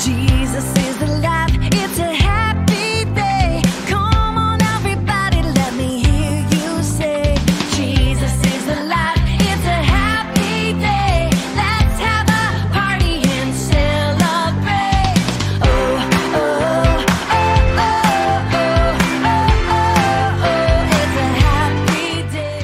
Jesus is alive, it's a happy day. Come on everybody, let me hear you say, Jesus is alive, it's a happy day. Let's have a party and celebrate. Oh, oh, oh, oh, oh, oh, oh, oh, it's a happy day.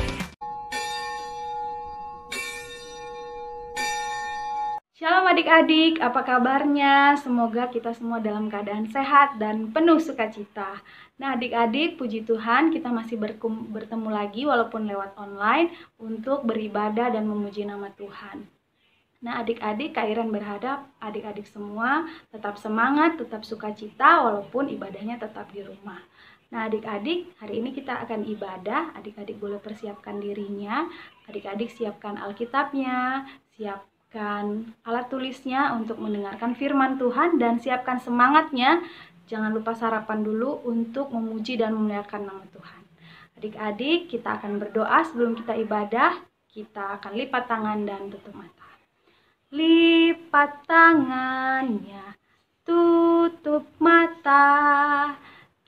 Shalom adik-adik, apa kabarnya? Semoga kita semua dalam keadaan sehat dan penuh sukacita. Nah adik-adik, puji Tuhan kita masih bertemu lagi walaupun lewat online untuk beribadah dan memuji nama Tuhan. Nah adik-adik, Kak Iren berharap adik-adik semua tetap semangat, tetap sukacita walaupun ibadahnya tetap di rumah. Nah adik-adik, hari ini kita akan ibadah. Adik-adik boleh persiapkan dirinya. Adik-adik siapkan Alkitabnya, siapkan alat tulisnya untuk mendengarkan firman Tuhan, dan siapkan semangatnya. Jangan lupa sarapan dulu untuk memuji dan memuliakan nama Tuhan. Adik-adik, kita akan berdoa sebelum kita ibadah. Kita akan lipat tangan dan tutup mata. Lipat tangannya, tutup mata.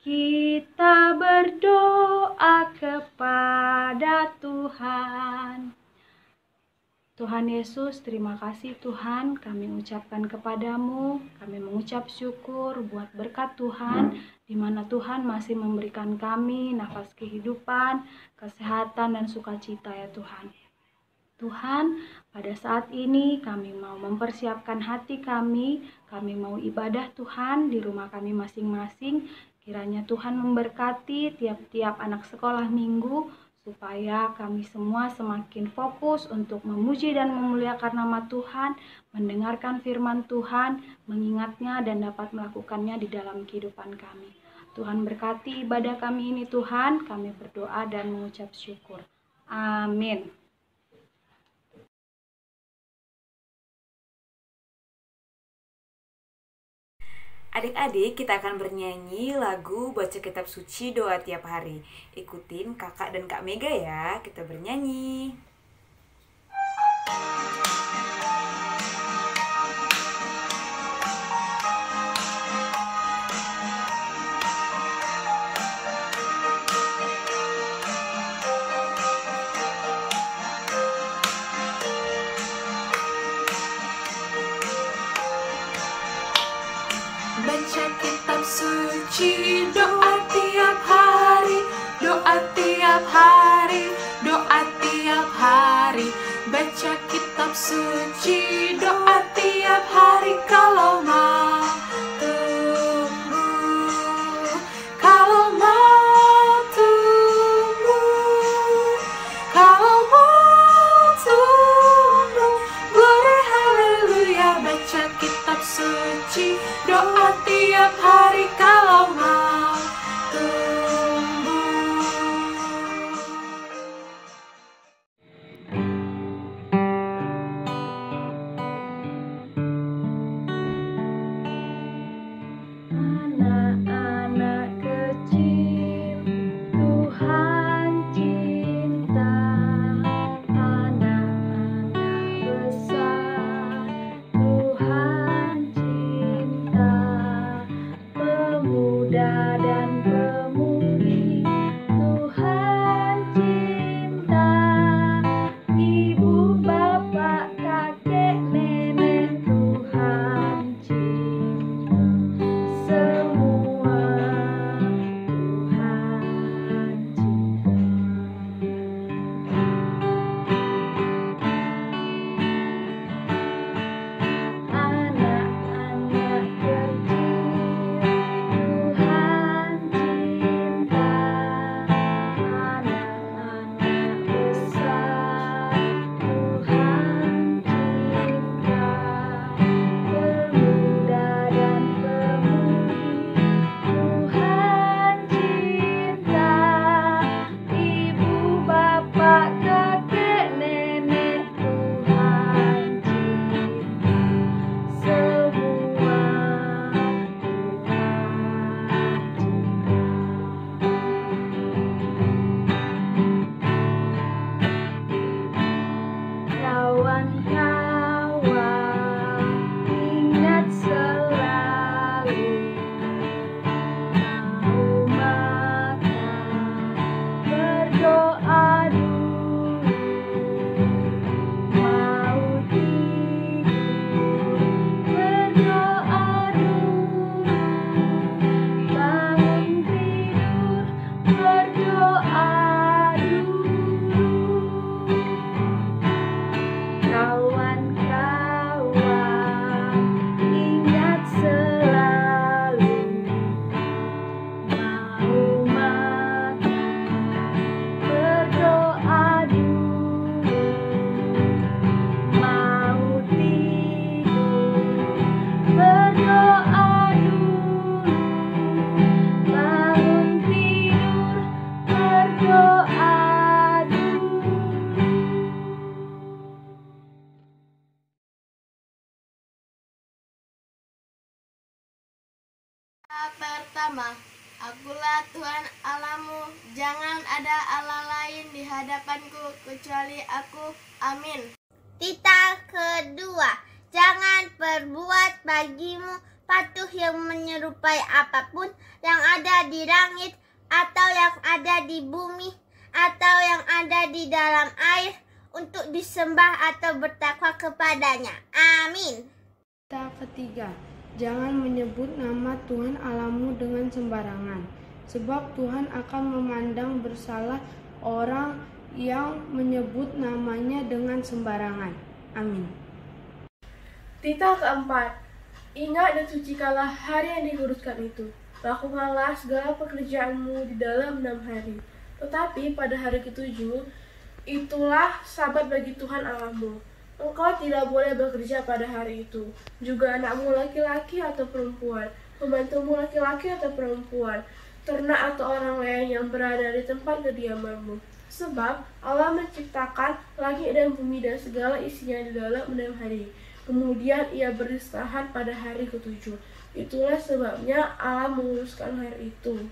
Kita berdoa kepada Tuhan. Tuhan Yesus, terima kasih Tuhan, kami ucapkan kepadamu, kami mengucap syukur buat berkat Tuhan, di mana Tuhan masih memberikan kami nafas kehidupan, kesehatan, dan sukacita ya Tuhan. Tuhan, pada saat ini kami mau mempersiapkan hati kami mau ibadah Tuhan di rumah kami masing-masing. Kiranya Tuhan memberkati tiap-tiap anak sekolah minggu, supaya kami semua semakin fokus untuk memuji dan memuliakan nama Tuhan, mendengarkan firman Tuhan, mengingatnya dan dapat melakukannya di dalam kehidupan kami. Tuhan berkati ibadah kami ini Tuhan, kami berdoa dan mengucap syukur. Amin. Adik-adik, kita akan bernyanyi lagu Baca Kitab Suci Doa Tiap Hari. Ikutin kakak dan Kak Mega ya, kita bernyanyi. Baca kitab suci, doa tiap hari, doa tiap hari, doa tiap hari. Baca kitab suci, doa tiap hari kalau mau tumbuh, kalau mau tumbuh, kalau mau tumbuh. Glory haleluya, baca kitab suci, doa tiap hari kalau mau tumbuh. berdoa dulu, bangun tidur, berdoa dulu. Pertama, akulah Tuhan Allahmu, jangan ada Allah lain di hadapanku kecuali aku. Amin. Titah kedua, jangan perbuat bagimu patung yang menyerupai apapun yang ada di langit atau yang ada di bumi atau yang ada di dalam air untuk disembah atau bertakwa kepadanya. Amin. Titah ketiga, jangan menyebut nama Tuhan Allahmu dengan sembarangan, sebab Tuhan akan memandang bersalah orang yang menyebut namanya dengan sembarangan. Amin. Titah keempat, ingat dan sucikanlah hari yang dikuduskan itu. Lakukanlah segala pekerjaanmu di dalam 6 hari. Tetapi pada hari ketujuh, itulah sabat bagi Tuhan Allahmu. Engkau tidak boleh bekerja pada hari itu. Juga anakmu laki-laki atau perempuan, pembantumu laki-laki atau perempuan, ternak atau orang lain yang berada di tempat kediamanmu. Sebab Allah menciptakan langit dan bumi dan segala isinya di dalam 6 hari. Kemudian ia beristirahat pada hari ketujuh. Itulah sebabnya Allah menguruskan hari itu.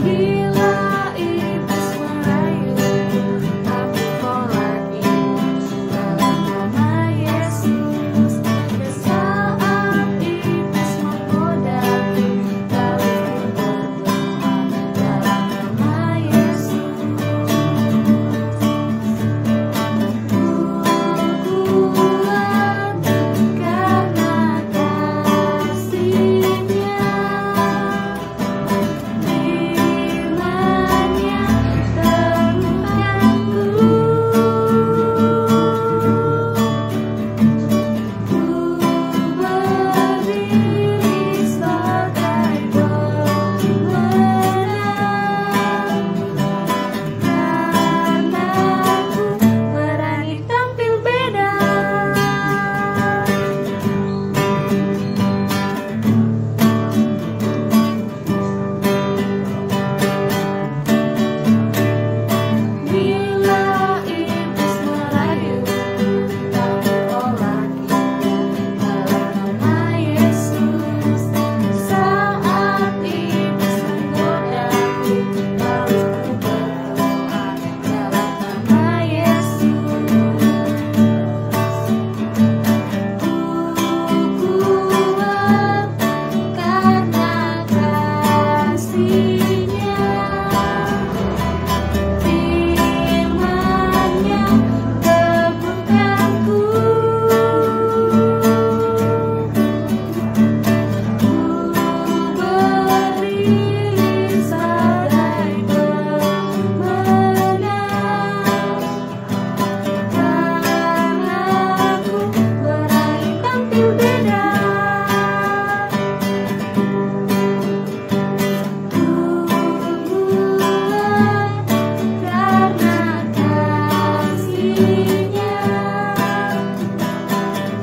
Bila iblis merayu, aku tolak iblis dalam nama Yesus. Dan saat iblis menggodaku, lalu ku berdoa dalam nama Yesus. Ku kuat karena kasih-Nya. Firman-Nya teguhkanku. Ku berdiri sebagai pemenang, karena ku berani tampil beda. Bila iblis merayu, aku tolak ia dalam nama Yesus. Saat iblis menggodaku, lalu ku berdoa dalam nama Yesus. Ku kuat karena kasih-Nya. Firman-Nya teguhkanku. Ku berdiri sebagai pemenang, karena ku berani tampil beda. Ku kuat karena kasih-Nya.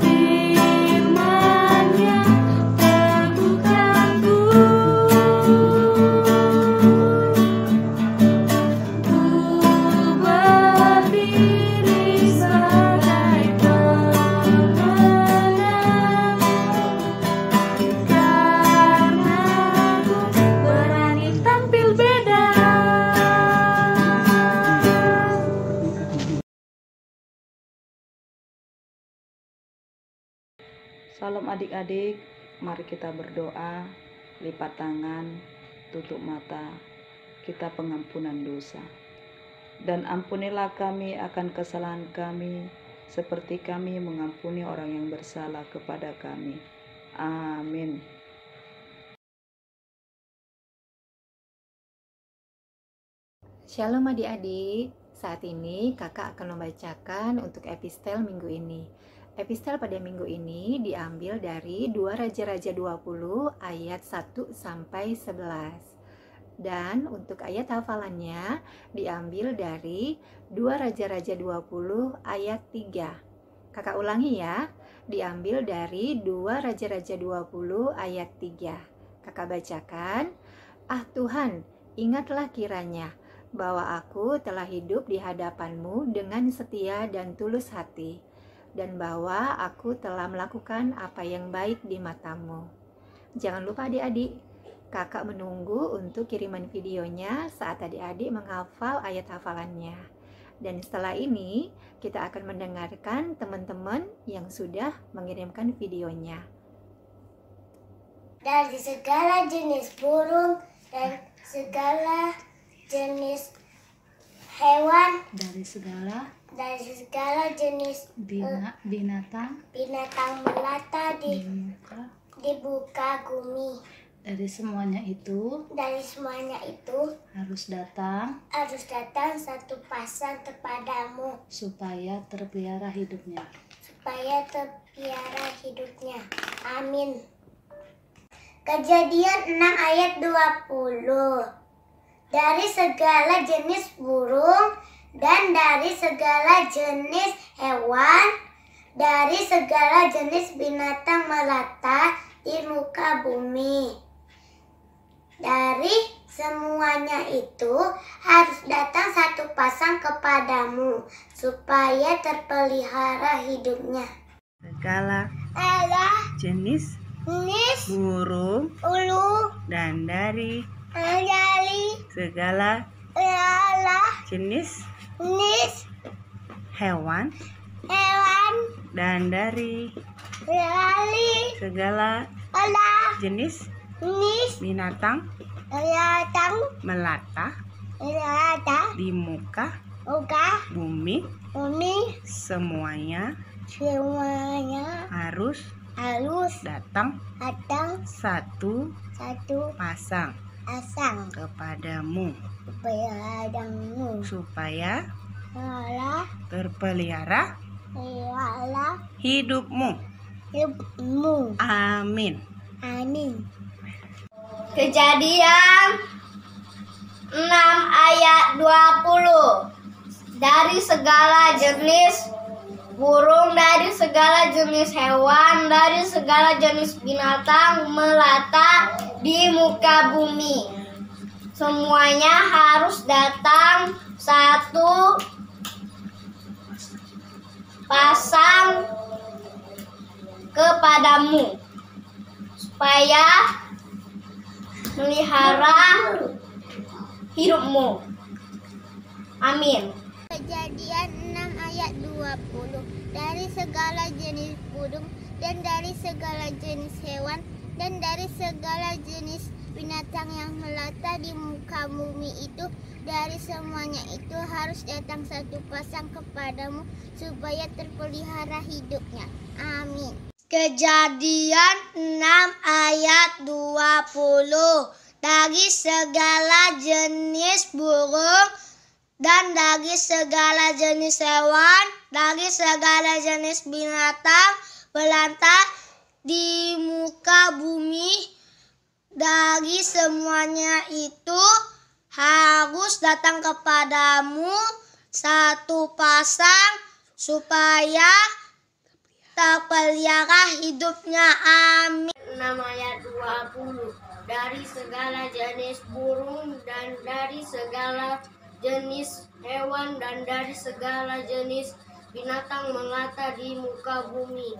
Firman-Nya teguhkanku. Ku berdiri sebagai pemenang, karena ku berani tampil beda. Salam adik-adik, mari kita berdoa, lipat tangan, tutup mata, kita pengampunan dosa. Dan ampunilah kami akan kesalahan kami, seperti kami mengampuni orang yang bersalah kepada kami. Amin. Shalom adik-adik, Saat ini kakak akan membacakan untuk epistel minggu ini. Epistel pada minggu ini diambil dari 2 Raja-Raja 20 ayat 1 sampai 11. Dan untuk ayat hafalannya diambil dari 2 Raja-Raja 20 ayat 3. Kakak ulangi ya, diambil dari 2 Raja-Raja 20 ayat 3. Kakak bacakan, "Ah Tuhan, ingatlah kiranya bahwa aku telah hidup di hadapan-Mu dengan setia dan tulus hati, dan bahwa aku telah melakukan apa yang baik di mata-Mu." Jangan lupa adik-adik, kakak menunggu untuk kiriman videonya saat adik-adik menghafal ayat hafalannya. Dan setelah ini, kita akan mendengarkan teman-teman yang sudah mengirimkan videonya. Dari segala jenis burung dan segala jenis hewan, dari segala jenis binatang binatang melata di muka. di muka bumi. Dari semuanya itu harus datang satu pasang kepadamu supaya terpelihara hidupnya. Amin. Kejadian 6 ayat 20. Dari segala jenis burung dan dari segala jenis hewan, dari segala jenis binatang melata di muka bumi. Dari semuanya itu harus datang satu pasang kepadamu supaya terpelihara hidupnya. Segala jenis burung dan dari segala jenis hewan dan dari segala jenis binatang melata di muka bumi. Semuanya harus datang satu pasang kepadamu supaya terpelihara hidupmu. Amin. Kejadian 6 ayat 20. Dari segala jenis burung, dari segala jenis hewan, dari segala jenis binatang melata di muka bumi. Semuanya harus datang satu pasang kepadamu supaya melihara hidupmu. Amin. Kejadian 6 ayat 20. Dari segala jenis burung dan dari segala jenis hewan dan dari segala jenis binatang yang melata di muka bumi itu, dari semuanya itu harus datang satu pasang kepadamu supaya terpelihara hidupnya. Amin. Kejadian 6 ayat 20. Dari segala jenis burung dan dari segala jenis hewan, dari segala jenis binatang melata di muka bumi, dari semuanya itu harus datang kepadamu satu pasang supaya terpelihara hidupnya. Amin. 6 ayat 20. Dari segala jenis burung dan dari segala jenis hewan dan dari segala jenis binatang melata di muka bumi.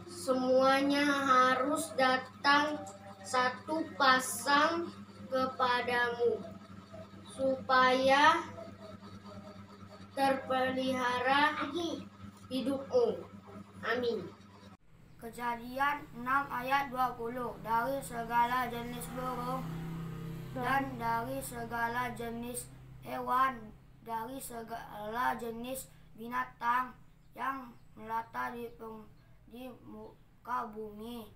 Semuanya harus datang satu pasang kepadamu supaya terpelihara hidupmu. Amin. Kejadian 6 ayat 20. Dari segala jenis burung dan dari segala jenis hewan, dari segala jenis binatang yang melata di muka bumi,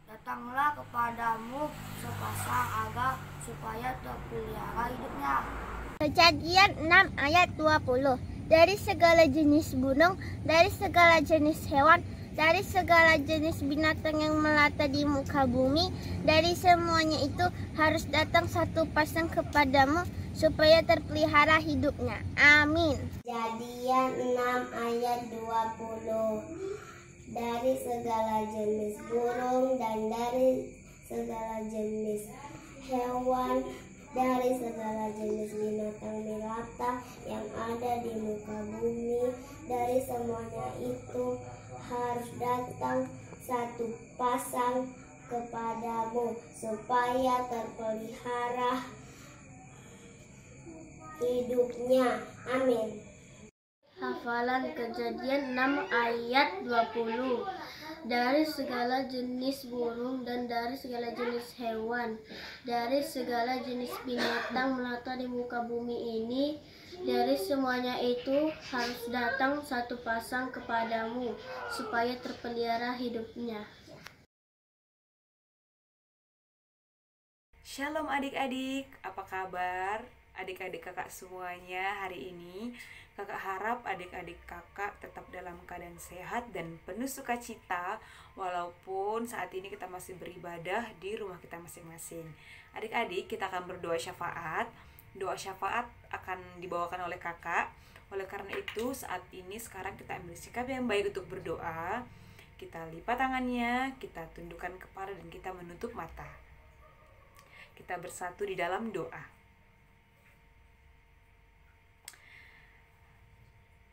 datanglah kepadamu sepasang agar supaya terpelihara hidupnya. Kejadian 6 ayat 20. Dari segala jenis gunung, dari segala jenis hewan, dari segala jenis binatang yang melata di muka bumi, dari semuanya itu harus datang satu pasang kepadamu supaya terpelihara hidupnya. Amin. Kejadian 6 ayat 20. Dari segala jenis burung dan dari segala jenis hewan, dari segala jenis binatang melata yang ada di muka bumi, dari semuanya itu harus datang satu pasang kepadamu supaya terpelihara hidupnya. Amin. Hafalan Kejadian 6 ayat 20. Dari segala jenis burung dan dari segala jenis hewan, dari segala jenis binatang melata di muka bumi ini, dari semuanya itu harus datang satu pasang kepadamu supaya terpelihara hidupnya. Shalom adik-adik, apa kabar? Adik-adik kakak semuanya hari ini. Kakak harap adik-adik kakak tetap dalam keadaan sehat dan penuh sukacita walaupun saat ini kita masih beribadah di rumah kita masing-masing. Adik-adik, kita akan berdoa syafaat. Doa syafaat akan dibawakan oleh kakak. Oleh karena itu saat ini sekarang kita ambil sikap yang baik untuk berdoa. Kita lipat tangannya, kita tundukkan kepala dan kita menutup mata. Kita bersatu di dalam doa.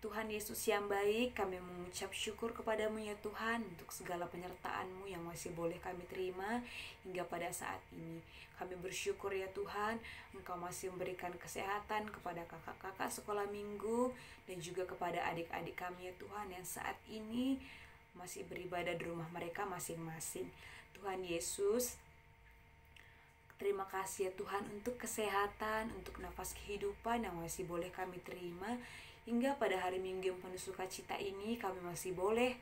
Tuhan Yesus yang baik, kami mengucap syukur kepadamu ya Tuhan untuk segala penyertaan-Mu yang masih boleh kami terima hingga pada saat ini. Kami bersyukur ya Tuhan, Engkau masih memberikan kesehatan kepada kakak-kakak sekolah minggu dan juga kepada adik-adik kami ya Tuhan yang saat ini masih beribadah di rumah mereka masing-masing. Tuhan Yesus, terima kasih ya Tuhan untuk kesehatan, untuk nafas kehidupan yang masih boleh kami terima. Hingga pada hari Minggu yang penuh sukacita ini kami masih boleh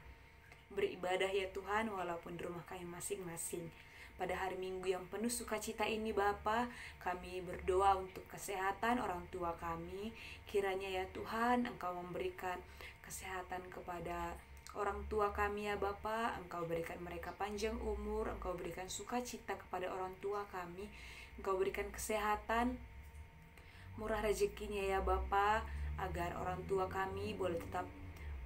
beribadah ya Tuhan walaupun di rumah kami masing-masing. Pada hari Minggu yang penuh sukacita ini Bapa, kami berdoa untuk kesehatan orang tua kami. Kiranya ya Tuhan Engkau memberikan kesehatan kepada orang tua kami ya Bapa. Engkau berikan mereka panjang umur, Engkau berikan sukacita kepada orang tua kami. Engkau berikan kesehatan, murah rezekinya ya Bapa, agar orang tua kami boleh tetap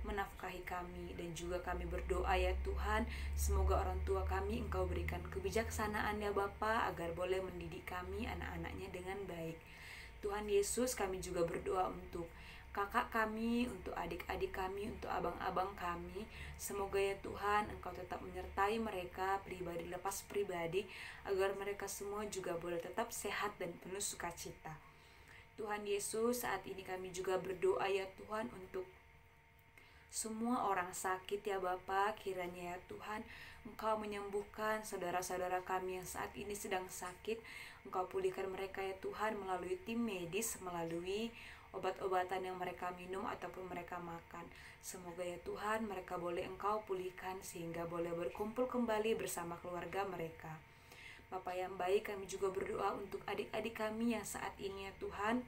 menafkahi kami. Dan juga kami berdoa ya Tuhan, semoga orang tua kami Engkau berikan kebijaksanaan ya Bapa, agar boleh mendidik kami anak-anaknya dengan baik. Tuhan Yesus, kami juga berdoa untuk kakak kami, untuk adik-adik kami, untuk abang-abang kami. Semoga ya Tuhan Engkau tetap menyertai mereka pribadi lepas pribadi, agar mereka semua juga boleh tetap sehat dan penuh sukacita. Tuhan Yesus, saat ini kami juga berdoa ya Tuhan untuk semua orang sakit ya Bapa. Kiranya ya Tuhan Engkau menyembuhkan saudara-saudara kami yang saat ini sedang sakit. Engkau pulihkan mereka ya Tuhan melalui tim medis, melalui obat-obatan yang mereka minum ataupun mereka makan. Semoga ya Tuhan mereka boleh Engkau pulihkan sehingga boleh berkumpul kembali bersama keluarga mereka. Bapa yang baik, kami juga berdoa untuk adik-adik kami yang saat ini ya Tuhan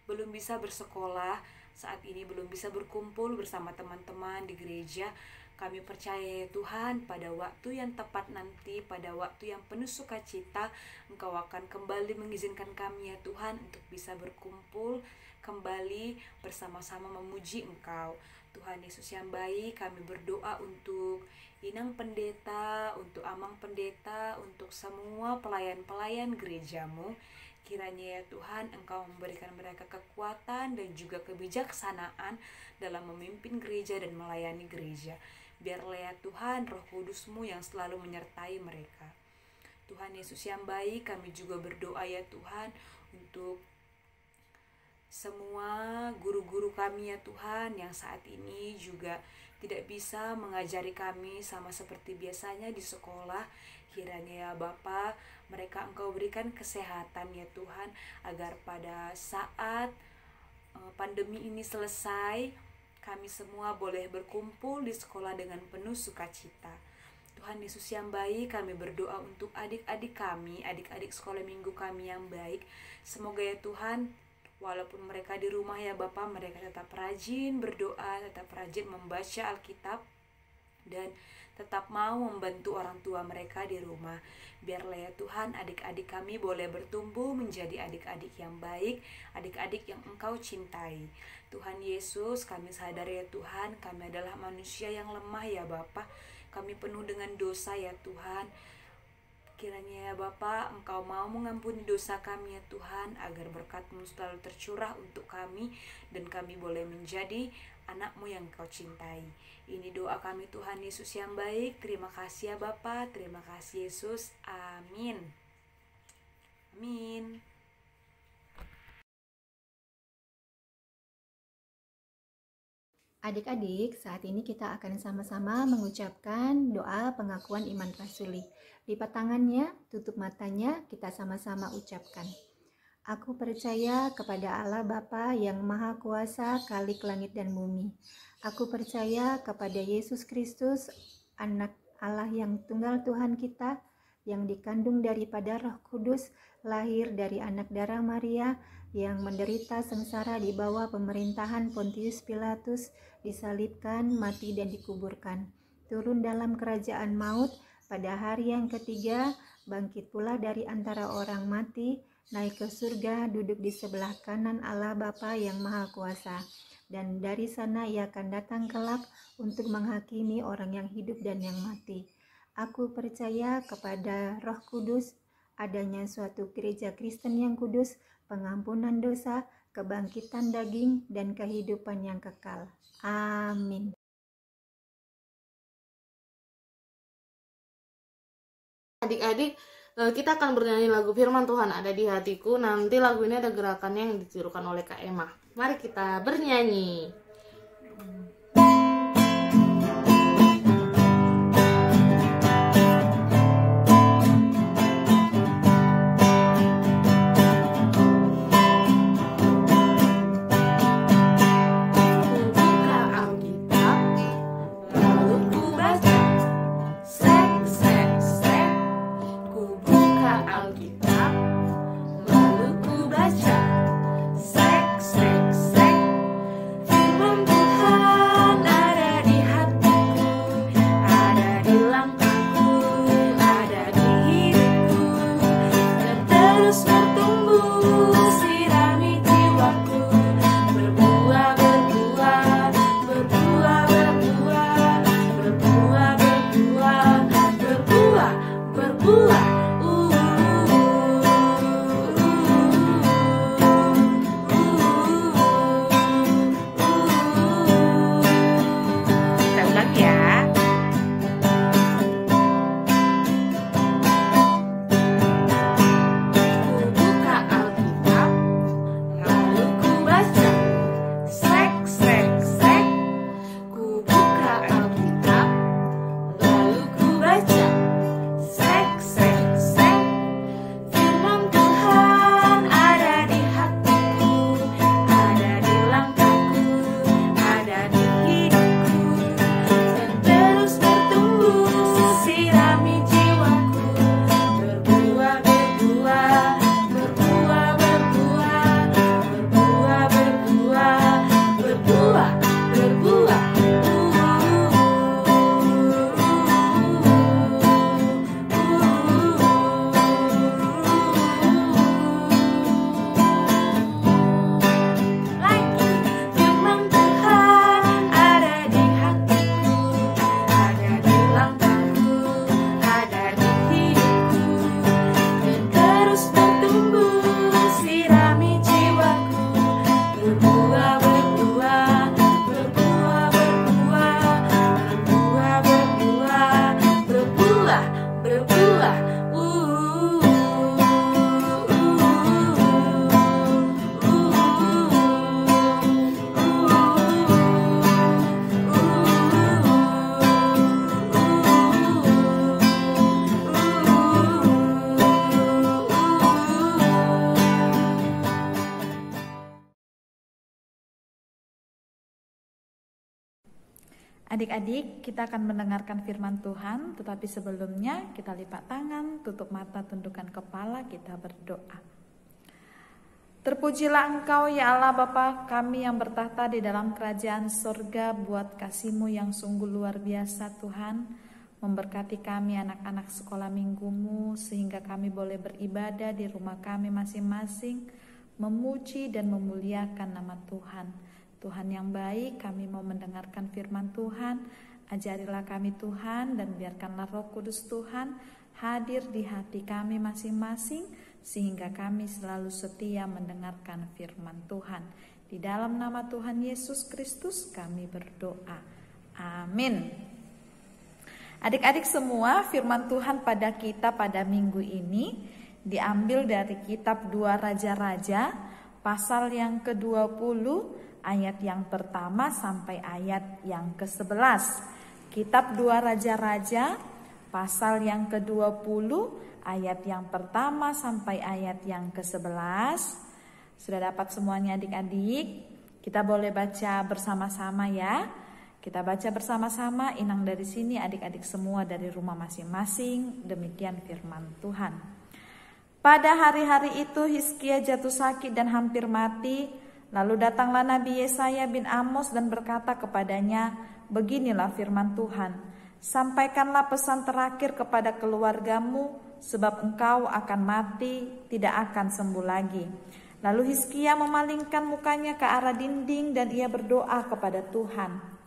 belum bisa bersekolah, saat ini belum bisa berkumpul bersama teman-teman di gereja. Kami percaya ya Tuhan, pada waktu yang tepat nanti, pada waktu yang penuh sukacita, Engkau akan kembali mengizinkan kami ya Tuhan untuk bisa berkumpul kembali bersama-sama memuji Engkau. Tuhan Yesus yang baik, kami berdoa untuk Inang Pendeta, untuk Amang Pendeta, untuk semua pelayan-pelayan gerejamu. Kiranya ya Tuhan Engkau memberikan mereka kekuatan dan juga kebijaksanaan dalam memimpin gereja dan melayani gereja. Biarlah ya Tuhan Roh Kudus-Mu yang selalu menyertai mereka. Tuhan Yesus yang baik, kami juga berdoa ya Tuhan untuk semua guru-guru kami ya Tuhan yang saat ini juga tidak bisa mengajari kami sama seperti biasanya di sekolah. Kiranya ya Bapa, mereka Engkau berikan kesehatan ya Tuhan, agar pada saat pandemi ini selesai, kami semua boleh berkumpul di sekolah dengan penuh sukacita. Tuhan Yesus yang baik, kami berdoa untuk adik-adik kami, adik-adik sekolah minggu kami yang baik. Semoga ya Tuhan Walaupun mereka di rumah ya Bapa, mereka tetap rajin berdoa, tetap rajin membaca Alkitab, dan tetap mau membantu orang tua mereka di rumah. Biarlah ya Tuhan, adik-adik kami boleh bertumbuh menjadi adik-adik yang baik, adik-adik yang Engkau cintai. Tuhan Yesus, kami sadar ya Tuhan, kami adalah manusia yang lemah ya Bapa. Kami penuh dengan dosa ya Tuhan. Kiranya ya Bapa, Engkau mau mengampuni dosa kami ya Tuhan, agar berkat-Mu selalu tercurah untuk kami, dan kami boleh menjadi anak-Mu yang Kau cintai. Ini doa kami Tuhan Yesus yang baik. Terima kasih ya Bapa, terima kasih Yesus. Amin. Amin. Adik-adik, saat ini kita akan sama-sama mengucapkan doa pengakuan iman rasuli. Lipat tangannya, tutup matanya, kita sama-sama ucapkan. Aku percaya kepada Allah Bapa yang Maha Kuasa, Khalik langit dan bumi. Aku percaya kepada Yesus Kristus, Anak Allah yang tunggal Tuhan kita, yang dikandung daripada Roh Kudus, lahir dari anak darah Maria, yang menderita sengsara di bawah pemerintahan Pontius Pilatus, disalibkan, mati dan dikuburkan. Turun dalam kerajaan maut, pada hari yang ketiga, bangkit pula dari antara orang mati, naik ke surga, duduk di sebelah kanan Allah Bapa yang Maha Kuasa. Dan dari sana ia akan datang kelak untuk menghakimi orang yang hidup dan yang mati. Aku percaya kepada Roh Kudus, adanya suatu gereja Kristen yang kudus, pengampunan dosa, kebangkitan daging, dan kehidupan yang kekal. Amin. Adik-adik, kita akan bernyanyi lagu Firman Tuhan Ada di Hatiku. Nanti lagu ini ada gerakannya yang ditirukan oleh Kak Emma. Mari kita bernyanyi. Adik-adik, kita akan mendengarkan firman Tuhan, tetapi sebelumnya kita lipat tangan, tutup mata, tundukkan kepala, kita berdoa. Terpujilah Engkau ya Allah Bapa kami yang bertahta di dalam kerajaan sorga, buat kasih-Mu yang sungguh luar biasa Tuhan. Memberkati kami anak-anak sekolah minggu-Mu sehingga kami boleh beribadah di rumah kami masing-masing, memuji dan memuliakan nama Tuhan. Tuhan yang baik, kami mau mendengarkan firman Tuhan. Ajarilah kami Tuhan dan biarkanlah Roh Kudus Tuhan hadir di hati kami masing-masing sehingga kami selalu setia mendengarkan firman Tuhan. Di dalam nama Tuhan Yesus Kristus kami berdoa. Amin. Adik-adik semua, firman Tuhan pada kita pada minggu ini diambil dari kitab 2 Raja-Raja pasal yang ke-20 ayat yang pertama sampai ayat yang ke-11. Kitab 2 Raja-Raja pasal yang ke-20 ayat yang pertama sampai ayat yang ke-11. Sudah dapat semuanya adik-adik? Kita boleh baca bersama-sama ya. Kita baca bersama-sama, inang dari sini adik-adik semua dari rumah masing-masing. Demikian firman Tuhan. Pada hari-hari itu Hizkia jatuh sakit dan hampir mati. Lalu datanglah Nabi Yesaya bin Amos dan berkata kepadanya, beginilah firman Tuhan. Sampaikanlah pesan terakhir kepada keluargamu, sebab engkau akan mati, tidak akan sembuh lagi. Lalu Hizkia memalingkan mukanya ke arah dinding dan ia berdoa kepada Tuhan.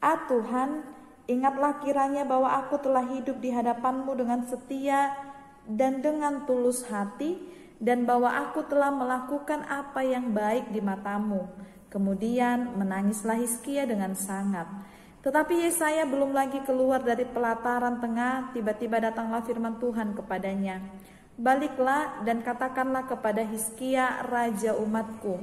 Ah Tuhan, ingatlah kiranya bahwa aku telah hidup di hadapan-Mu dengan setia dan dengan tulus hati, dan bahwa aku telah melakukan apa yang baik di mata-Mu. Kemudian menangislah Hizkia dengan sangat. Tetapi Yesaya belum lagi keluar dari pelataran tengah, tiba-tiba datanglah firman Tuhan kepadanya. Baliklah dan katakanlah kepada Hizkia, raja umatku.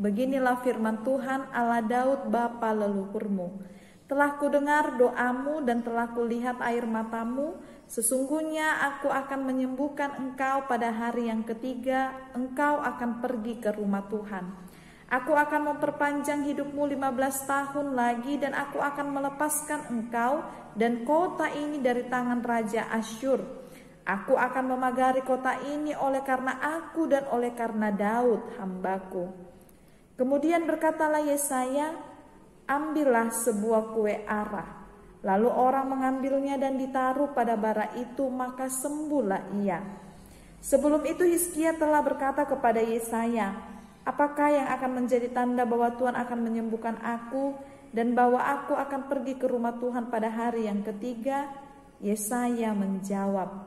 Beginilah firman Tuhan Allah Daud bapa leluhurmu. Telah kudengar doamu dan telah kulihat air matamu. Sesungguhnya aku akan menyembuhkan engkau pada hari yang ketiga. Engkau akan pergi ke rumah Tuhan. Aku akan memperpanjang hidupmu 15 tahun lagi dan aku akan melepaskan engkau dan kota ini dari tangan Raja Asyur. Aku akan memagari kota ini oleh karena aku dan oleh karena Daud hambaku. Kemudian berkatalah Yesaya, ambillah sebuah kue arah. Lalu orang mengambilnya dan ditaruh pada bara itu, maka sembuhlah ia. Sebelum itu Hizkia telah berkata kepada Yesaya, apakah yang akan menjadi tanda bahwa Tuhan akan menyembuhkan aku dan bahwa aku akan pergi ke rumah Tuhan pada hari yang ketiga? Yesaya menjawab,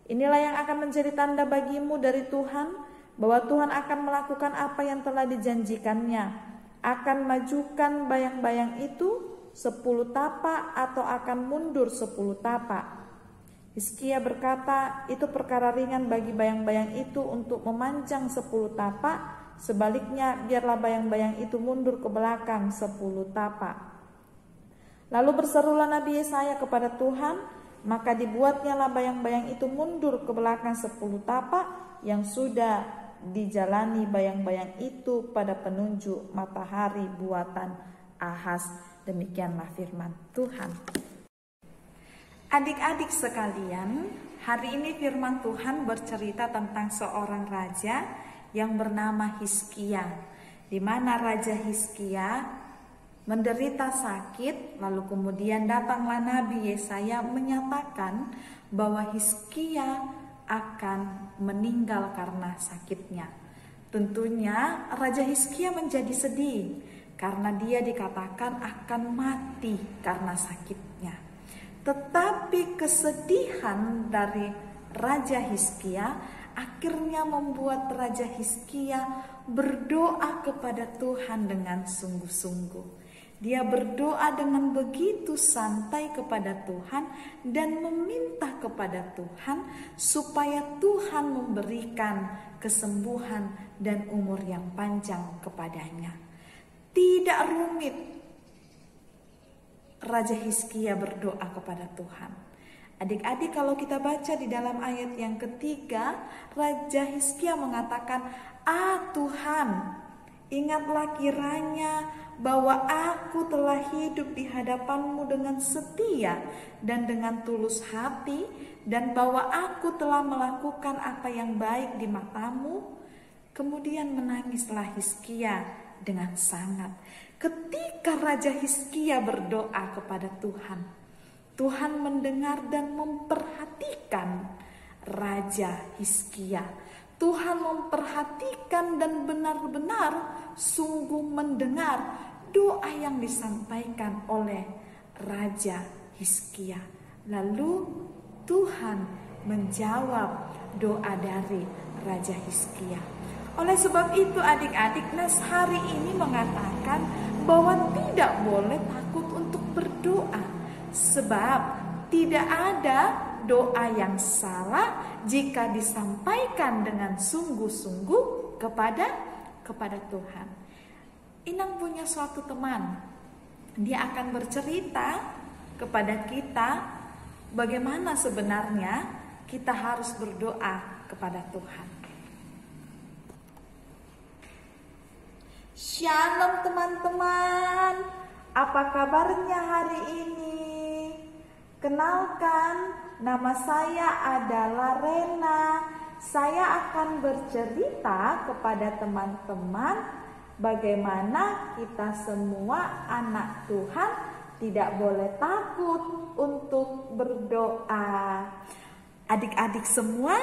inilah yang akan menjadi tanda bagimu dari Tuhan, bahwa Tuhan akan melakukan apa yang telah dijanjikannya. Akan majukan bayang-bayang itu 10 tapak atau akan mundur 10 tapak. Hizkia berkata, itu perkara ringan bagi bayang-bayang itu untuk memanjang 10 tapak. Sebaliknya biarlah bayang-bayang itu mundur ke belakang 10 tapak. Lalu berserulah Nabi Yesaya kepada Tuhan, maka dibuatnyalah bayang-bayang itu mundur ke belakang 10 tapak yang sudah dijalani bayang-bayang itu pada penunjuk matahari buatan Ahaz. Demikianlah firman Tuhan. Adik-adik sekalian, hari ini firman Tuhan bercerita tentang seorang raja yang bernama Hizkia, di mana Raja Hizkia menderita sakit, lalu kemudian datanglah Nabi Yesaya menyatakan bahwa Hizkia akan meninggal karena sakitnya. Tentunya Raja Hizkia menjadi sedih karena dia dikatakan akan mati karena sakitnya. Tetapi kesedihan dari Raja Hizkia akhirnya membuat Raja Hizkia berdoa kepada Tuhan dengan sungguh-sungguh. Dia berdoa dengan begitu santai kepada Tuhan dan meminta kepada Tuhan supaya Tuhan memberikan kesembuhan dan umur yang panjang kepadanya. Tidak rumit Raja Hizkia berdoa kepada Tuhan. Adik-adik, kalau kita baca di dalam ayat yang ketiga, Raja Hizkia mengatakan, ah Tuhan, ingatlah kiranya bahwa aku telah hidup di hadapan-Mu dengan setia dan dengan tulus hati, dan bahwa aku telah melakukan apa yang baik di mata-Mu. Kemudian menangislah Hizkia dengan sangat. Ketika Raja Hizkia berdoa kepada Tuhan, Tuhan mendengar dan memperhatikan Raja Hizkia. Tuhan memperhatikan dan benar-benar sungguh mendengar doa yang disampaikan oleh Raja Hizkia. Lalu Tuhan menjawab doa dari Raja Hizkia. Oleh sebab itu adik-adik, Nas hari ini mengatakan bahwa tidak boleh takut untuk berdoa. Sebab tidak ada doa yang salah jika disampaikan dengan sungguh-sungguh kepada Tuhan. Inang punya suatu teman. Dia akan bercerita kepada kita bagaimana sebenarnya kita harus berdoa kepada Tuhan. Shalom teman-teman, apa kabarnya hari ini? Kenalkan, nama saya adalah Rena. Saya akan bercerita kepada teman-teman bagaimana kita semua anak Tuhan tidak boleh takut untuk berdoa. Adik-adik semua,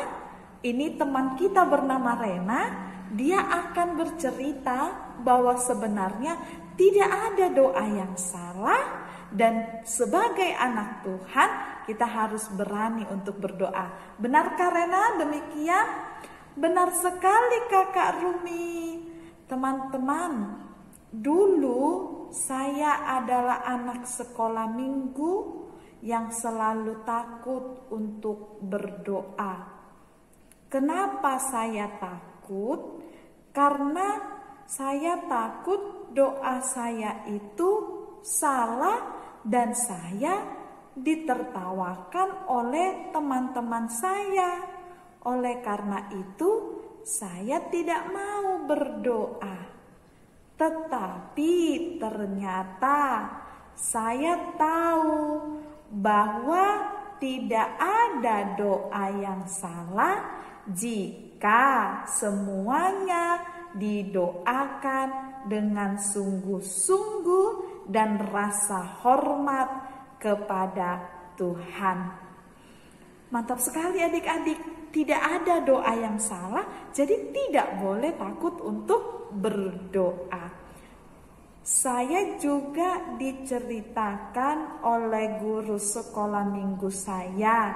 ini teman kita bernama Rena. Dia akan bercerita bahwa sebenarnya tidak ada doa yang salah, dan sebagai anak Tuhan kita harus berani untuk berdoa. Benarkah Rena demikian? Benar sekali Kakak Rumi. Teman-teman, dulu saya adalah anak sekolah minggu yang selalu takut untuk berdoa. Kenapa saya takut? Karena saya takut doa saya itu salah dan saya ditertawakan oleh teman-teman saya. Oleh karena itu, saya tidak mau berdoa. Tetapi ternyata saya tahu bahwa tidak ada doa yang salah jika semuanya didoakan dengan sungguh-sungguh dan rasa hormat kepada Tuhan. Mantap sekali adik-adik, tidak ada doa yang salah, jadi tidak boleh takut untuk berdoa. Saya juga diceritakan oleh guru sekolah minggu saya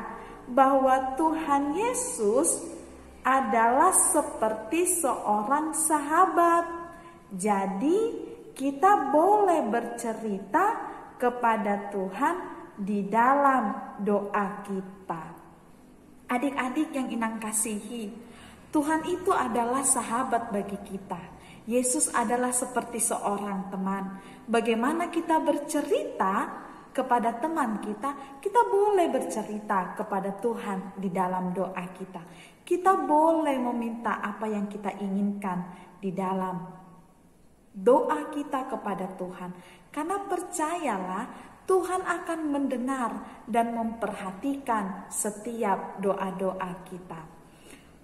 bahwa Tuhan Yesus adalah seperti seorang sahabat. Jadi kita boleh bercerita kepada Tuhan di dalam doa kita. Adik-adik yang Inang kasihi, Tuhan itu adalah sahabat bagi kita. Yesus adalah seperti seorang teman. Bagaimana kita bercerita kepada teman kita, kita boleh bercerita kepada Tuhan di dalam doa kita. Kita boleh meminta apa yang kita inginkan di dalam doa kita kepada Tuhan. Karena percayalah, Tuhan akan mendengar dan memperhatikan setiap doa-doa kita.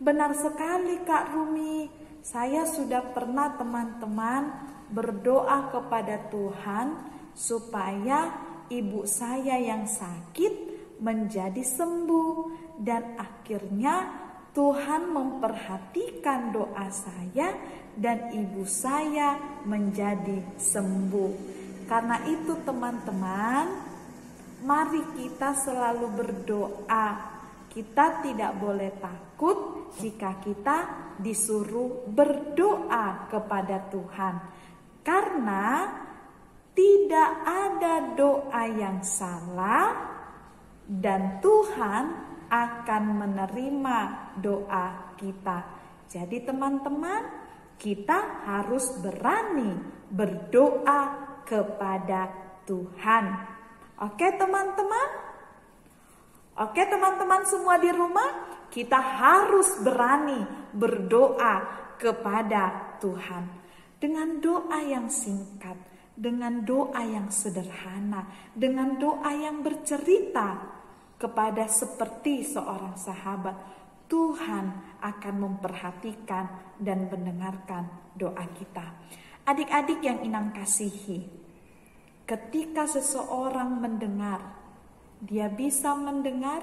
Benar sekali Kak Rumi, saya sudah pernah teman-teman berdoa kepada Tuhan supaya ibu saya yang sakit menjadi sembuh. Dan akhirnya Tuhan memperhatikan doa saya dan ibu saya menjadi sembuh. Karena itu teman-teman, mari kita selalu berdoa. Kita tidak boleh takut jika kita disuruh berdoa kepada Tuhan. Karena tidak ada doa yang salah dan Tuhan akan menerima doa kita. Jadi teman-teman, kita harus berani berdoa kepada Tuhan. Oke teman-teman? Oke teman-teman semua di rumah, kita harus berani berdoa kepada Tuhan. Dengan doa yang singkat, dengan doa yang sederhana, dengan doa yang bercerita kepada seperti seorang sahabat. Tuhan akan memperhatikan dan mendengarkan doa kita. Adik-adik yang Inang kasihi, ketika seseorang mendengar, dia bisa mendengar,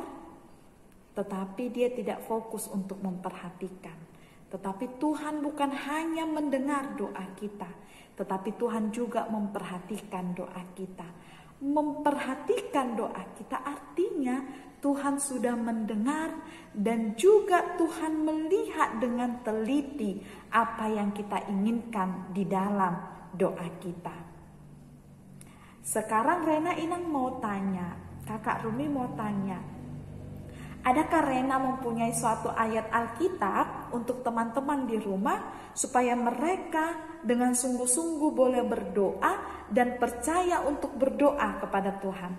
tetapi dia tidak fokus untuk memperhatikan. Tetapi Tuhan bukan hanya mendengar doa kita, tetapi Tuhan juga memperhatikan doa kita. Memperhatikan doa kita artinya Tuhan sudah mendengar dan juga Tuhan melihat dengan teliti apa yang kita inginkan di dalam doa kita. Sekarang Rena Inang mau tanya, Kakak Rumi mau tanya, adakah Rena mempunyai suatu ayat Alkitab untuk teman-teman di rumah supaya mereka dengan sungguh-sungguh boleh berdoa dan percaya untuk berdoa kepada Tuhan?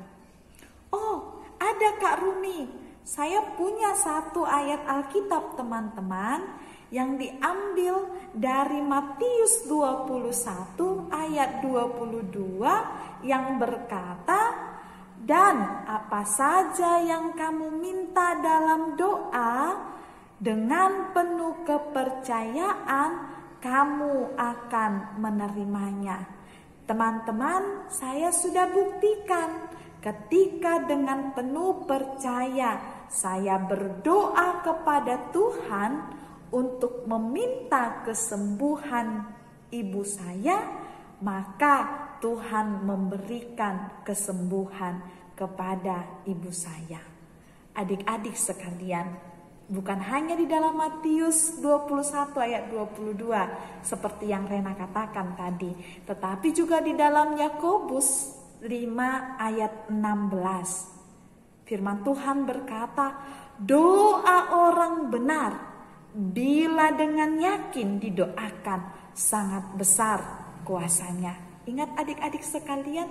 Oh, ada Kak Rumi, saya punya satu ayat Alkitab teman-teman yang diambil dari Matius 21 ayat 22 yang berkata, dan apa saja yang kamu minta dalam doa, dengan penuh kepercayaan kamu akan menerimanya. Teman-teman, saya sudah buktikan ketika dengan penuh percaya saya berdoa kepada Tuhan untuk meminta kesembuhan ibu saya, maka Tuhan memberikan kesembuhan kepada ibu saya. Adik-adik sekalian, bukan hanya di dalam Matius 21 ayat 22 seperti yang Rena katakan tadi, tetapi juga di dalam Yakobus 5 ayat 16. Firman Tuhan berkata, doa orang benar bila dengan yakin didoakan sangat besar kuasanya. Ingat adik-adik sekalian,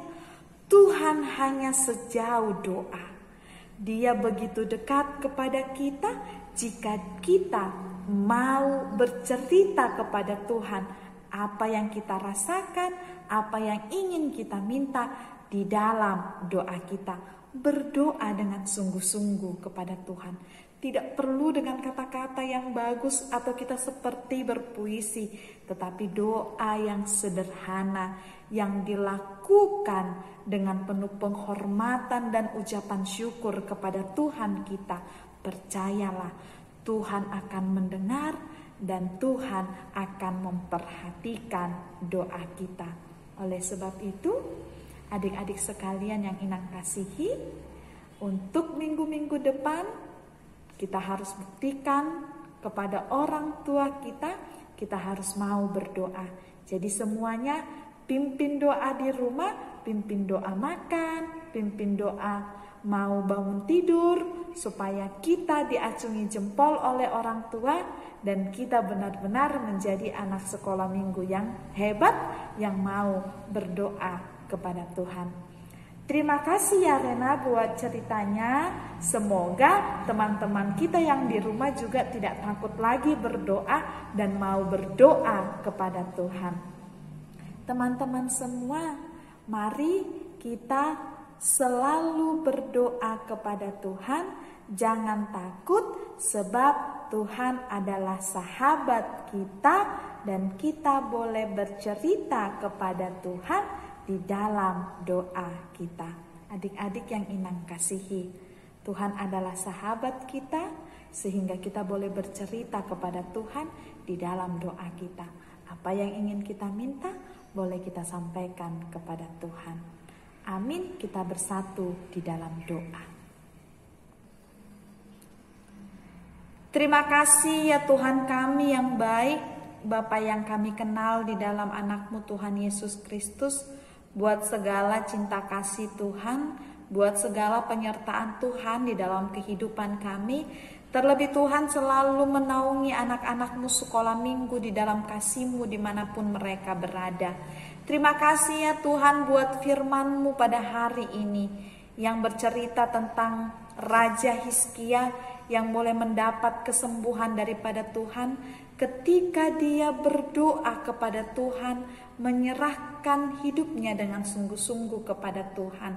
Tuhan hanya sejauh doa. Dia begitu dekat kepada kita jika kita mau bercerita kepada Tuhan apa yang kita rasakan, apa yang ingin kita minta di dalam doa kita. Berdoa dengan sungguh-sungguh kepada Tuhan. Tidak perlu dengan kata-kata yang bagus atau kita seperti berpuisi, tetapi doa yang sederhana yang dilakukan dengan penuh penghormatan dan ucapan syukur kepada Tuhan kita. Percayalah, Tuhan akan mendengar dan Tuhan akan memperhatikan doa kita. Oleh sebab itu, adik-adik sekalian yang Inang kasihi, untuk minggu-minggu depan kita harus buktikan kepada orang tua kita harus mau berdoa. Jadi semuanya pimpin doa di rumah, pimpin doa makan, pimpin doa mau bangun tidur, supaya kita diacungi jempol oleh orang tua dan kita benar-benar menjadi anak sekolah minggu yang hebat, yang mau berdoa kepada Tuhan. Terima kasih ya Rena buat ceritanya. Semoga teman-teman kita yang di rumah juga tidak takut lagi berdoa dan mau berdoa kepada Tuhan. Teman-teman semua, mari kita selalu berdoa kepada Tuhan. Jangan takut, sebab Tuhan adalah sahabat kita dan kita boleh bercerita kepada Tuhan di dalam doa kita. Adik-adik yang Inang kasihi, Tuhan adalah sahabat kita sehingga kita boleh bercerita kepada Tuhan di dalam doa kita. Apa yang ingin kita minta boleh kita sampaikan kepada Tuhan. Amin. Kita bersatu di dalam doa. Terima kasih ya Tuhan kami yang baik, Bapa yang kami kenal di dalam anak-Mu Tuhan Yesus Kristus. Buat segala cinta kasih Tuhan, buat segala penyertaan Tuhan di dalam kehidupan kami. Terlebih Tuhan selalu menaungi anak-anak-Mu sekolah minggu di dalam kasih-Mu dimanapun mereka berada. Terima kasih ya Tuhan buat firman-Mu pada hari ini yang bercerita tentang Raja Hizkia yang boleh mendapat kesembuhan daripada Tuhan ketika dia berdoa kepada Tuhan, menyerahkan hidupnya dengan sungguh-sungguh kepada Tuhan.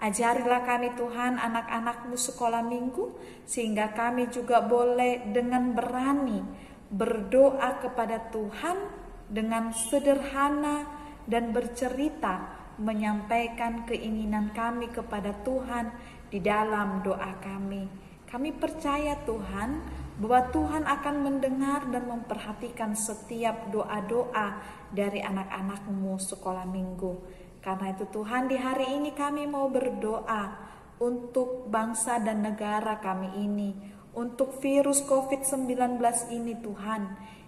Ajarilah kami Tuhan anak-anak-Mu sekolah minggu, sehingga kami juga boleh dengan berani berdoa kepada Tuhan dengan sederhana dan bercerita, menyampaikan keinginan kami kepada Tuhan di dalam doa kami. Kami percaya Tuhan bahwa Tuhan akan mendengar dan memperhatikan setiap doa-doa dari anak-anak-Mu sekolah minggu. Karena itu Tuhan, di hari ini kami mau berdoa untuk bangsa dan negara kami ini, untuk virus COVID-19 ini Tuhan,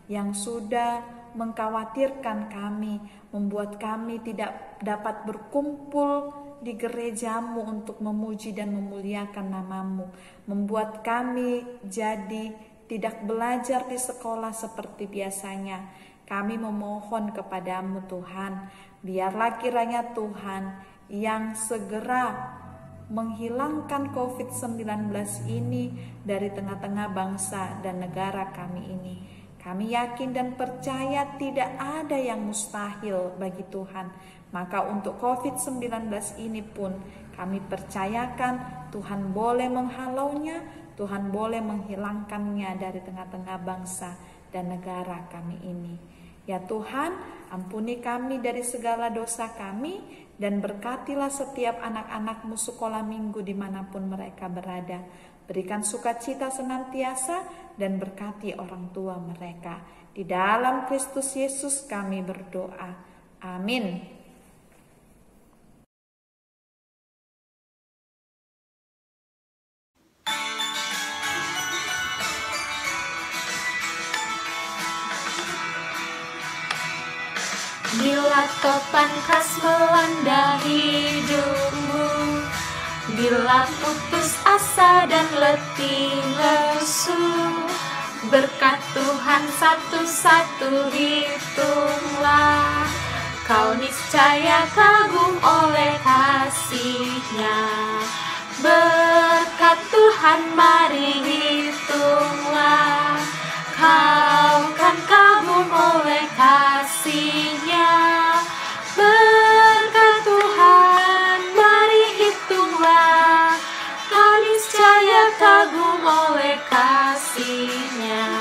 yang sudah mengkhawatirkan kami, membuat kami tidak dapat berkumpul di gereja-Mu untuk memuji dan memuliakan nama-Mu, membuat kami jadi tidak belajar di sekolah seperti biasanya. Kami memohon kepada-Mu Tuhan, biarlah kiranya Tuhan yang segera menghilangkan COVID-19 ini dari tengah-tengah bangsa dan negara kami ini. Kami yakin dan percaya tidak ada yang mustahil bagi Tuhan. Maka untuk COVID-19 ini pun kami percayakan Tuhan boleh menghalaunya, Tuhan boleh menghilangkannya dari tengah-tengah bangsa dan negara kami ini. Ya Tuhan, ampuni kami dari segala dosa kami, dan berkatilah setiap anak-anak-Mu sekolah minggu dimanapun mereka berada. Berikan sukacita senantiasa dan berkati orang tua mereka. Di dalam Kristus Yesus kami berdoa. Amin. Bila topan khas melanda hidupmu, bila putus asa dan letih lesu, berkat Tuhan satu-satu hitunglah, kau niscaya kagum oleh kasih-Nya. Berkat Tuhan mari hitunglah, kau kan kagum oleh kasih-Nya. Berkat Tuhan mari hitunglah, kau niscaya kagum oleh kasih-Nya.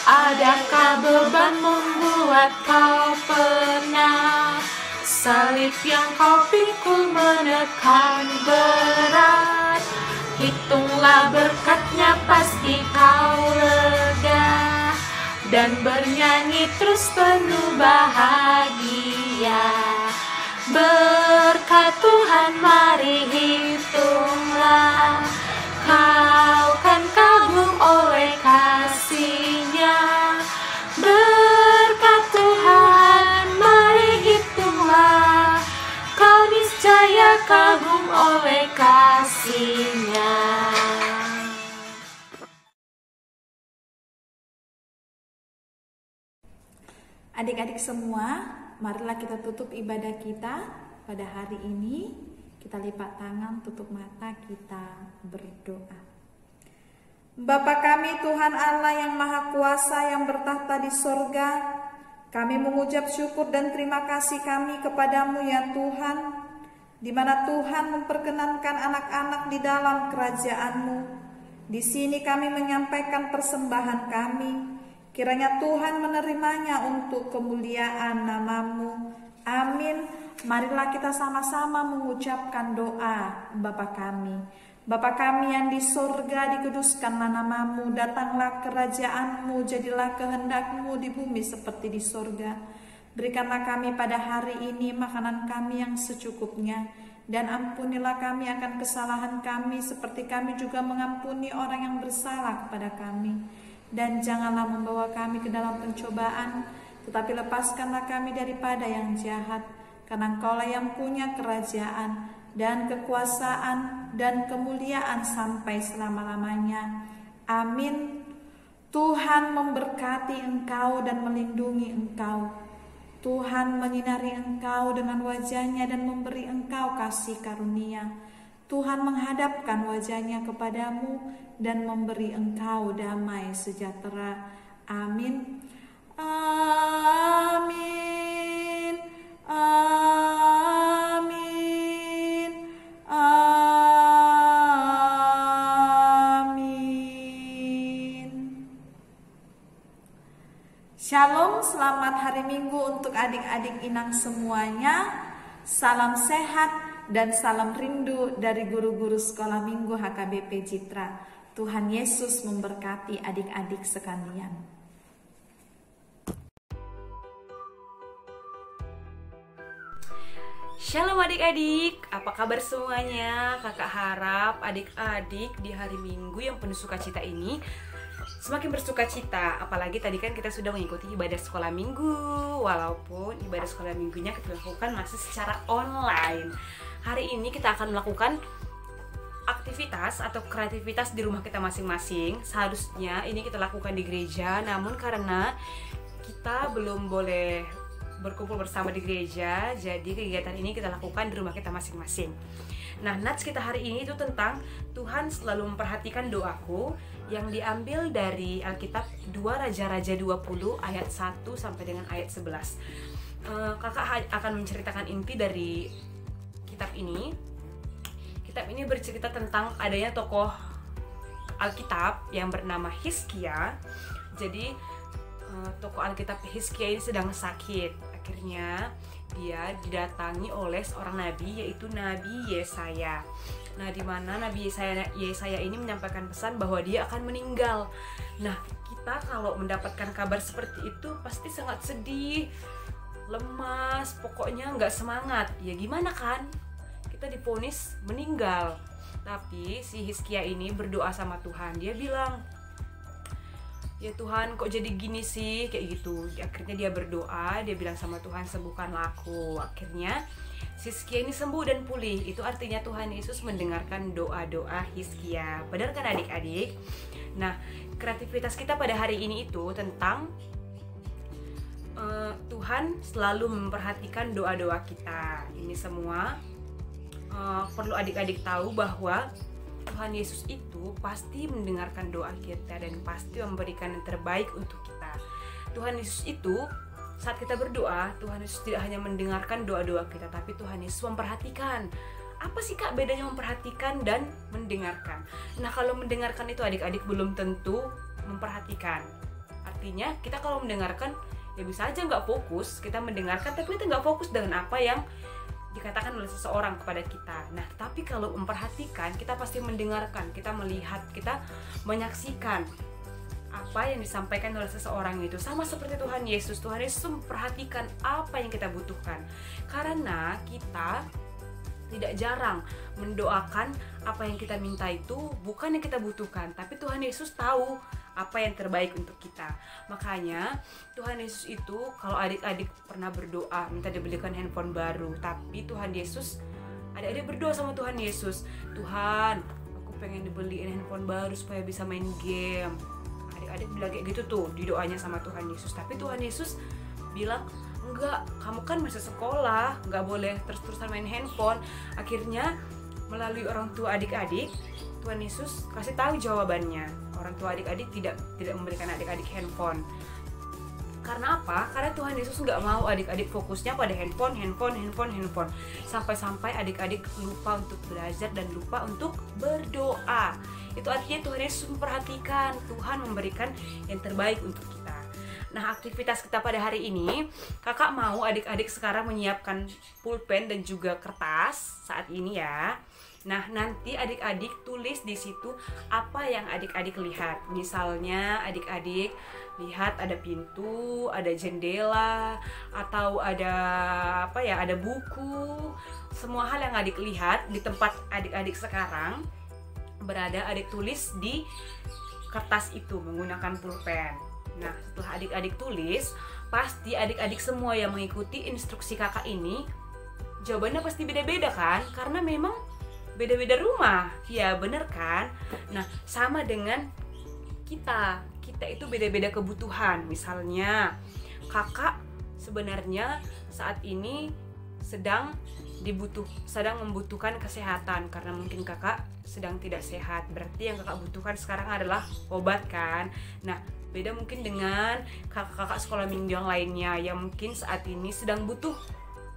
Adakah beban membuat kau penat? Salib yang kau pikul menekan berat. Hitunglah berkat-Nya pasti kau lega, dan bernyanyi terus penuh bahagia. Berkat Tuhan mari hitunglah, kau kan kagum oleh kasih-Nya. Berkat Tuhan mari hitunglah, kau niscaya kagum oleh kasih-Nya. Adik-adik semua, marilah kita tutup ibadah kita pada hari ini. Kita lipat tangan, tutup mata, kita berdoa. Bapa kami Tuhan Allah yang Maha Kuasa yang bertahta di sorga, kami mengucap syukur dan terima kasih kami kepadamu ya Tuhan, di mana Tuhan memperkenankan anak-anak di dalam kerajaan-Mu. Di sini kami menyampaikan persembahan kami. Kiranya Tuhan menerimanya untuk kemuliaan nama-Mu. Amin. Marilah kita sama-sama mengucapkan doa Bapa kami. Bapa kami yang di sorga, dikuduskanlah nama-Mu, datanglah kerajaan-Mu, jadilah kehendak-Mu di bumi seperti di sorga. Berikanlah kami pada hari ini makanan kami yang secukupnya, dan ampunilah kami akan kesalahan kami seperti kami juga mengampuni orang yang bersalah kepada kami. Dan janganlah membawa kami ke dalam pencobaan, tetapi lepaskanlah kami daripada yang jahat. Karena Engkaulah yang punya kerajaan dan kekuasaan dan kemuliaan sampai selama-lamanya. Amin. Tuhan memberkati engkau dan melindungi engkau. Tuhan menyinari engkau dengan wajah-Nya dan memberi engkau kasih karunia. Tuhan menghadapkan wajah-Nya kepadamu dan memberi engkau damai sejahtera. Amin. Amin. Amin. Amin. Shalom, selamat hari Minggu untuk adik-adik Inang semuanya. Salam sehat dan salam rindu dari guru-guru sekolah minggu HKBP Citra. Tuhan Yesus memberkati adik-adik sekalian. Shalom adik-adik, apa kabar semuanya? Kakak harap adik-adik di hari Minggu yang penuh sukacita ini semakin bersuka cita, apalagi tadi kan kita sudah mengikuti ibadah sekolah minggu, walaupun ibadah sekolah minggunya kita lakukan masih secara online. Hari ini kita akan melakukan aktivitas atau kreativitas di rumah kita masing-masing. Seharusnya ini kita lakukan di gereja, namun karena kita belum boleh berkumpul bersama di gereja, jadi kegiatan ini kita lakukan di rumah kita masing-masing. Nah, nats kita hari ini itu tentang Tuhan selalu memperhatikan doaku, yang diambil dari Alkitab 2 Raja-Raja 20 ayat 1 sampai dengan ayat 11. Kakak akan menceritakan inti dari kitab ini. Kitab ini bercerita tentang adanya tokoh Alkitab yang bernama Hizkia. Jadi tokoh Alkitab Hizkia ini sedang sakit. Akhirnya dia didatangi oleh seorang nabi, yaitu Nabi Yesaya. Nah, di mana Nabi Yesaya ini menyampaikan pesan bahwa dia akan meninggal. Nah, kita kalau mendapatkan kabar seperti itu pasti sangat sedih, lemas, pokoknya nggak semangat. Ya gimana kan? Kita divonis meninggal. Tapi si Hizkia ini berdoa sama Tuhan. Dia bilang, ya Tuhan, kok jadi gini sih, kayak gitu. Akhirnya dia berdoa, dia bilang sama Tuhan, sembuhkanlah aku. Akhirnya Hizkia ini sembuh dan pulih. Itu artinya Tuhan Yesus mendengarkan doa-doa Hizkia. Benar kan adik-adik? Nah, kreativitas kita pada hari ini itu tentang Tuhan selalu memperhatikan doa-doa kita. Ini semua perlu adik-adik tahu bahwa Tuhan Yesus itu pasti mendengarkan doa kita dan pasti memberikan yang terbaik untuk kita. Tuhan Yesus itu saat kita berdoa, Tuhan Yesus tidak hanya mendengarkan doa-doa kita, tapi Tuhan Yesus memperhatikan. Apa sih Kak bedanya memperhatikan dan mendengarkan? Nah, kalau mendengarkan itu adik-adik belum tentu memperhatikan. Artinya kita kalau mendengarkan ya bisa aja nggak fokus, kita mendengarkan tapi kita nggak fokus dengan apa yang dikatakan oleh seseorang kepada kita. Nah, tapi kalau memperhatikan, kita pasti mendengarkan, kita melihat, kita menyaksikan apa yang disampaikan oleh seseorang itu. Sama seperti Tuhan Yesus. Tuhan Yesus memperhatikan apa yang kita butuhkan. Karena kita tidak jarang mendoakan apa yang kita minta itu bukan yang kita butuhkan, tapi Tuhan Yesus tahu apa yang terbaik untuk kita. Makanya Tuhan Yesus itu, kalau adik-adik pernah berdoa minta dibelikan handphone baru, tapi Tuhan Yesus, adik-adik berdoa sama Tuhan Yesus, Tuhan, aku pengen dibeliin handphone baru supaya bisa main game. Adik-adik bilang kayak gitu tuh di doanya sama Tuhan Yesus. Tapi Tuhan Yesus bilang, enggak, kamu kan masih sekolah, enggak boleh terus-terusan main handphone. Akhirnya melalui orang tua adik-adik, Tuhan Yesus kasih tahu jawabannya. Orang tua adik-adik tidak memberikan adik-adik handphone. Karena apa? Karena Tuhan Yesus nggak mau adik-adik fokusnya pada handphone. Sampai-sampai adik-adik lupa untuk belajar dan lupa untuk berdoa. Itu artinya Tuhan Yesus memperhatikan, Tuhan memberikan yang terbaik untuk kita. Nah, aktivitas kita pada hari ini, kakak mau adik-adik sekarang menyiapkan pulpen dan juga kertas saat ini ya. Nah, nanti adik-adik tulis di situ apa yang adik-adik lihat. Misalnya adik-adik lihat ada pintu, ada jendela, atau ada ada buku. Semua hal yang adik lihat di tempat adik-adik sekarang berada, adik tulis di kertas itu menggunakan pulpen. Nah, setelah adik-adik tulis, pasti adik-adik semua yang mengikuti instruksi kakak ini jawabannya pasti beda-beda kan? Karena memang beda-beda rumah, ya bener kan? Nah, sama dengan kita itu beda-beda kebutuhan. Misalnya kakak sebenarnya saat ini sedang membutuhkan kesehatan karena mungkin kakak sedang tidak sehat. Berarti yang kakak butuhkan sekarang adalah obat kan? Nah, beda mungkin dengan kakak-kakak sekolah minggu yang lainnya yang mungkin saat ini sedang butuh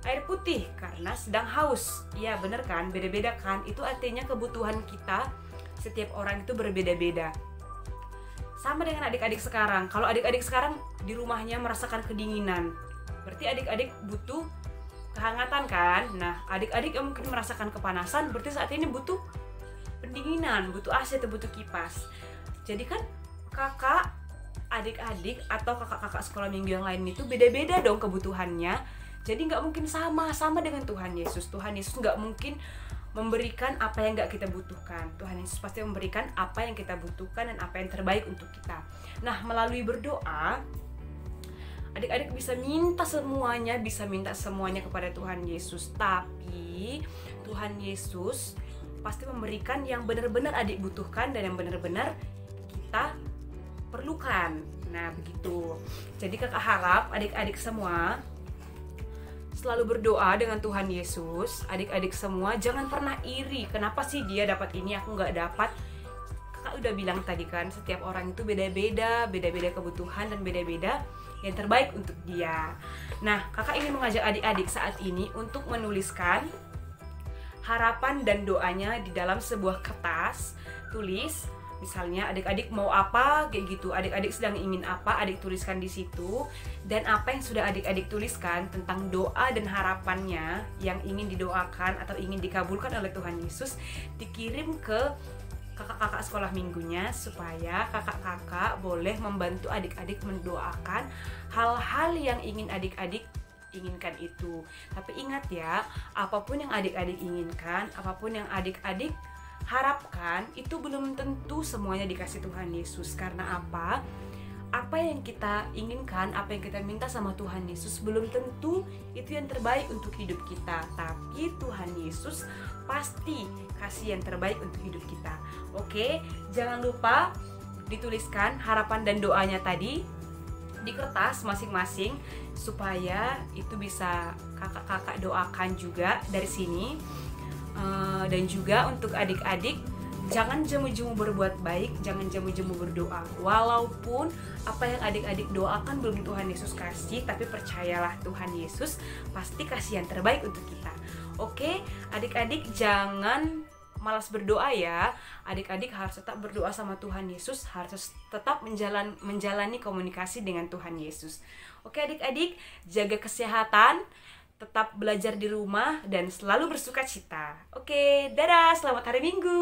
air putih karena sedang haus. Iya bener kan? Beda-beda kan? Itu artinya kebutuhan kita setiap orang itu berbeda-beda. Sama dengan adik-adik sekarang. Kalau adik-adik sekarang di rumahnya merasakan kedinginan, berarti adik-adik butuh kehangatan kan? Nah, adik-adik yang mungkin merasakan kepanasan, berarti saat ini butuh pendinginan, butuh AC atau butuh kipas. Jadi kan kakak, adik-adik atau kakak-kakak sekolah minggu yang lain itu beda-beda dong kebutuhannya. Jadi nggak mungkin sama dengan Tuhan Yesus. Tuhan Yesus nggak mungkin memberikan apa yang nggak kita butuhkan. Tuhan Yesus pasti memberikan apa yang kita butuhkan dan apa yang terbaik untuk kita. Nah, melalui berdoa, adik-adik bisa minta semuanya kepada Tuhan Yesus. Tapi Tuhan Yesus pasti memberikan yang benar-benar adik butuhkan dan yang benar-benar kita perlukan. Nah, begitu. Jadi kakak harap adik-adik semua selalu berdoa dengan Tuhan Yesus. Adik-adik semua jangan pernah iri. Kenapa sih dia dapat ini, aku nggak dapat? Kakak udah bilang tadi kan, setiap orang itu beda-beda kebutuhan dan beda-beda yang terbaik untuk dia. Nah, kakak ingin mengajak adik-adik saat ini untuk menuliskan harapan dan doanya di dalam sebuah kertas. Tulis, misalnya adik-adik mau apa, kayak gitu. Adik-adik sedang ingin apa, adik tuliskan di situ. Dan apa yang sudah adik-adik tuliskan tentang doa dan harapannya yang ingin didoakan atau ingin dikabulkan oleh Tuhan Yesus, dikirim ke kakak-kakak sekolah minggunya, supaya kakak-kakak boleh membantu adik-adik mendoakan hal-hal yang ingin adik-adik inginkan itu. Tapi ingat ya, apapun yang adik-adik inginkan, apapun yang adik-adik harapkan, itu belum tentu semuanya dikasih Tuhan Yesus. Karena apa? Apa yang kita inginkan, apa yang kita minta sama Tuhan Yesus belum tentu itu yang terbaik untuk hidup kita. Tapi Tuhan Yesus pasti kasih yang terbaik untuk hidup kita. Oke, jangan lupa dituliskan harapan dan doanya tadi di kertas masing-masing, supaya itu bisa kakak-kakak doakan juga dari sini. Dan juga untuk adik-adik, jangan jemu-jemu berbuat baik, jangan jemu-jemu berdoa. Walaupun apa yang adik-adik doakan belum Tuhan Yesus kasih, tapi percayalah Tuhan Yesus pasti kasih yang terbaik untuk kita. Oke, adik-adik jangan malas berdoa ya. Adik-adik harus tetap berdoa sama Tuhan Yesus, harus tetap menjalani komunikasi dengan Tuhan Yesus. Oke adik-adik, jaga kesehatan, tetap belajar di rumah, dan selalu bersuka cita. Oke, dadah, selamat hari Minggu.